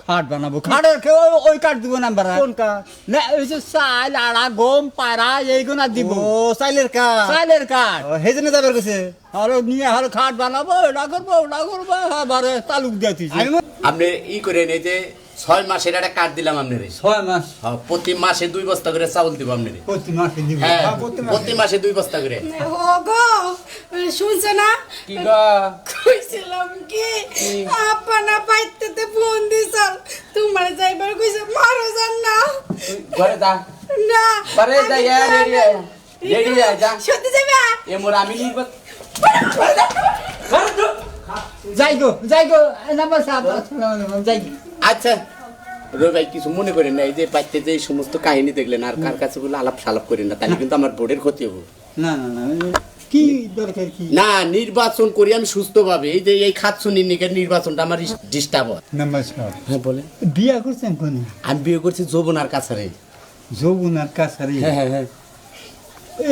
খাট বানাবো খাটের কেউ ওই কাঠ দিব নাম্বার কোন কাঠ? না ওই যে চাল আড়া গম পায়রা এইগুলা দিব ও চাইলের কাঠ। চালের কাঠ হেজনে যাবার গেছে। আর নিয়ে আর খাট বানাবো ওটা করবো আবার তালুক দিয়ে তুই আমি আপনি ই করে এই যে 6 মাসের একটা কার্ড দিলাম আপনারে 6 মাস প্রতি মাসে 2 বস্তা করে চাউল দিব আপনারে প্রতি মাসে দিব হ্যাঁ প্রতি মাসে 2 বস্তা করে ওগো শুনছে না কি গা কইছিলাম কি আপা না পাইতে ফোন দিছাল তোমার যাইবার কইছে মারো জান না ঘরে যা না ঘরে যা রেডি যা সত্যি যাবে এ মোর আমি নির্বাচন যাই গো নাম্বার সাহেব আসসালামু আলাইকুম যাই আচ্ছা রবি ভাই কিছু মনে করেন না এই যে পাইতে যে সমস্ত কাহিনী দেখলেন আর কার কাছে বলে আলাপ সালাপ করেন না তাহলে কিন্তু আমার বোর্ডের ক্ষতি হবে না কি দরকার কি না নির্বাচন করি আমি সুস্থভাবে এই যে এই খাতসুনির নিকের নির্বাচনটা আমার ডিস্টার্ব হয় নমস্কার হ্যাঁ বলে বিয়া করছেন কোন আমি বিয়ে করছি যৌবনার কাছারে যৌবনার কাছারি হ্যাঁ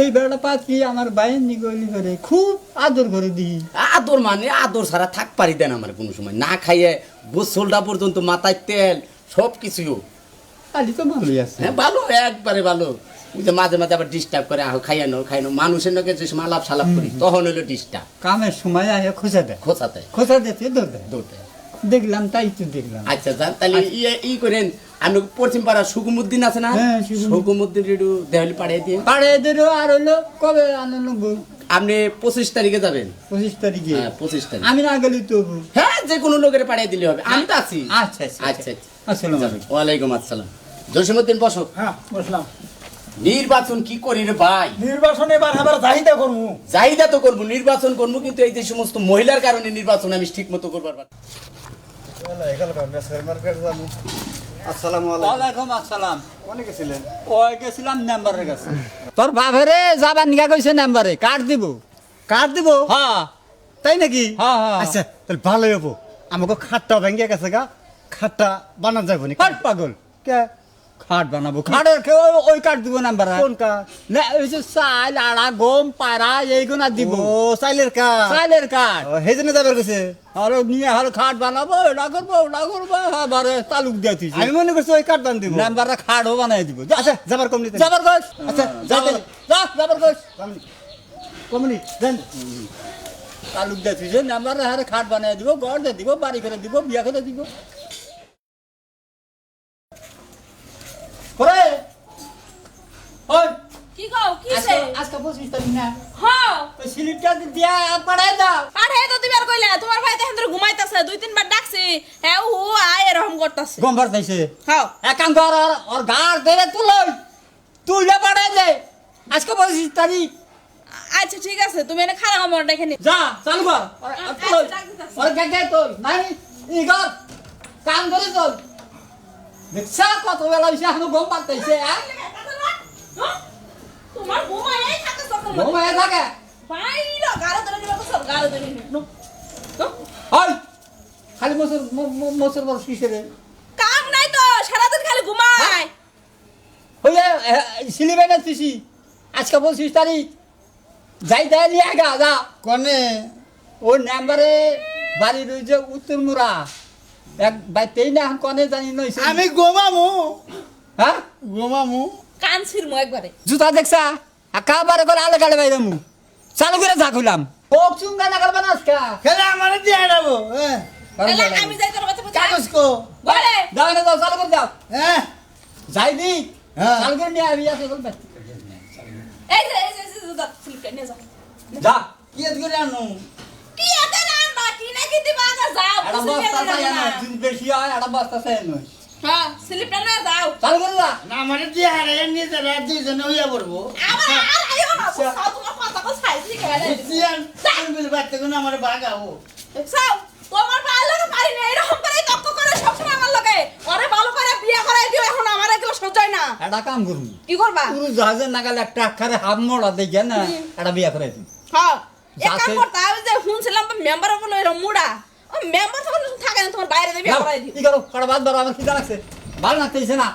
এই বেড়া পাচ্ছি আমার বাইন নিগলি করে খুব আদর করে দিই আদর মানে আদর ছাড়া থাক পারি দেন আমার কোনো সময় না খাইয়ে গোসলটা পর্যন্ত মাথায় তেল সব কিছুও আলি তো ভালোই আছে হ্যাঁ ভালো একবারে ভালো ওই যে মাঝে মাঝে আবার ডিস্টার্ব করে খাইয়ানো মানুষের নাকি যে সময় আলাপ সালাপ করি তখন হলো ডিস্টার্ব কামের সময় আয় খোঁজা দেয় খোঁচাতে খোঁজা দিতে দৌড় দেয় দৌড়তে দেখলাম তাই তো দেখলাম আচ্ছা যান তাহলে ই করেন আমি পশ্চিম পাড়া সুকুমুদ্দিন আছে না হ্যাঁ, সুকুমুদ্দিন একটু দেহলি পাঠিয়ে দিয়ে পাড়ে দিলো আর হলো কবে আনন্দ আপনি 25 তারিখে যাবেন 25 তারিখে হ্যাঁ 25 তারিখ আমি না গেলি তো হ্যাঁ যে কোনো লোকের পাঠিয়ে দিলে হবে আমি তো আছি আচ্ছা আচ্ছা আসসালামু আলাইকুম ওয়ালাইকুম আসসালাম জসিমউদ্দিন বসো হ্যাঁ বসলাম। নির্বাচন কি করি রে ভাই নির্বাচন এবার আবার চাহিদা করবো। চাহিদা তো করবো নির্বাচন করবো কিন্তু এই যে সমস্ত মহিলার কারণে নির্বাচন আমি ঠিক মতো করবার পারছি আসসালামু আলাইকুম। ওয়ালাইকুম আসসালাম কোনে গেছিলেন? ওই গেছিলাম নাম্বারের কাছে তোর বাপেরে যাবার নিকা কইছে নাম্বারে কার্ড দিব কাঠ দিব? হ্যাঁ তাই নাকি? হ্যাঁ, হ্যাঁ। আচ্ছা তাহলে ভালোই হবো। আমাকে খাটটা ভেঙে গেছে গা, খাটটা বানান যাবো নি। কাট পাগল কে? খাট বানাবো খাটের কেউ ওই কাঠ দিব নাম্বার কোন কাঠ? না ওই যে চাল আড়া গম পায়রা এইগুলা দিব ও চাইলের কাঠ। চালের কাঠ হেজনে যাবার গেছে। আর নিয়ে আর খাট বানাবো ওটা করবো আবার তালুক দিয়ে তুই আমি মনে করছি ওই কাঠ বান দিব। নাম্বারটা খাটও বানাই দিব যা, আচ্ছা যাবার কমলি যাবার কস আচ্ছা যাইতে যাবার কস কমলি দেন। তালুক দিয়ে তুই নাম্বার হারে খাট বানাই দিব ঘর দিয়ে দিব বাড়ি করে দিব বিয়া করে দিব ওরে ওই কি কও কিছে আজকে 25 তারিখ না হ্যাঁ ওই স্লিপটা দিয়া পাঠাই দাও আরে তো তুমি আর কইলা তোমার ভাই তো হেন্দ্র ঘুমাইতাছে 2-3 বার ডাকছি হ্যাঁ ও আয় এরকম করতাছে গম্বার চাইছে হ্যাঁ একান্ত আর গাড় ধরে তুলে পাঠাই দে আজকে 25 তারিখ আচ্ছা ঠিক আছে তুমি এনে খারাপ আমার দেখে নি যা চালু কর আর গে তোল নাই ইগর কাম করে তোল দেখছা কত বেলা হইছে এখনো গম পাতাইছে তোমার বোমা এই থাকে সব গম হয়ে থাকে বাইরে গাড়ো ধরে দিবা তো সব গাড়ো ধরে নো হই খালি মোসর বড় কিসে রে কাম নাই তো সারাদিন খালি ঘুমায় হইলে সিলিবে না তুই আজকে 25 তারিখ যাই দেয় নিয়ে আগা যা কনে ও নাম্বারে বাড়ি রয়েছে উত্তরমুরা এক বাইতেই না এখন কনে জানি নইছে আমি গোমামু। হ্যাঁ গোমামু কান ছিড়মু একবারে জুতা দেখছা একেবারে করে আলে গাড়ি বাইরে মু চালু করে যা কইলাম ওক চুঙ্গা না করবা না আজকা খেলে আমারে দিয়ে যাবো। এলা আমি যাই তোর কাছে কাগজ কো? বলে দাও না দাও চালু করে দাও হ্যাঁ যাই দি হ্যাঁ। চালু করে নিয়ে আবি আছে বলবে এই যে দুধ ফ্লিপটা নিয়ে যাও যা কি এত করে আনো? কি এত নাম বাকি নাকি দিবা না যাও এটা বস্তা চাই না যদি বেশি হয় এটা বস্তা চাই না হ্যাঁ স্লিপটা না যাও চালু করে যা না আমারে দিয়ে হারাই নিয়ে যারা দুইজনে হইয়া পড়বো। আমার আর আইও না সাও তোমার কথা কো সাইজি গেলে সিয়ান বলে বাচ্চা কোন আমারে বাগাও। সাও তোমার ভালো না পারি না এরকম করে তক্ক করে সব সময় আমার লগে আরে ভালো করে বিয়ে করাই দিও এখন আমার এগুলো সহ্য না এটা কাম করুন কি করবা পুরো জাহাজের নাগালে একটা আখারে হাত মোড়া দেখে না এটা বিয়া করে দিন হ্যাঁ এক কাম যাতে- করতে আমি যে শুনছিলাম মেম্বার বলে এরকম মুড়া ও মেম্বার তখন থাকে না তোমার বাইরে দিয়ে বিয়ে করাই দিও কি করো কড়া বাদ ধরো আমার খিদা লাগছে ভালো লাগতেছে না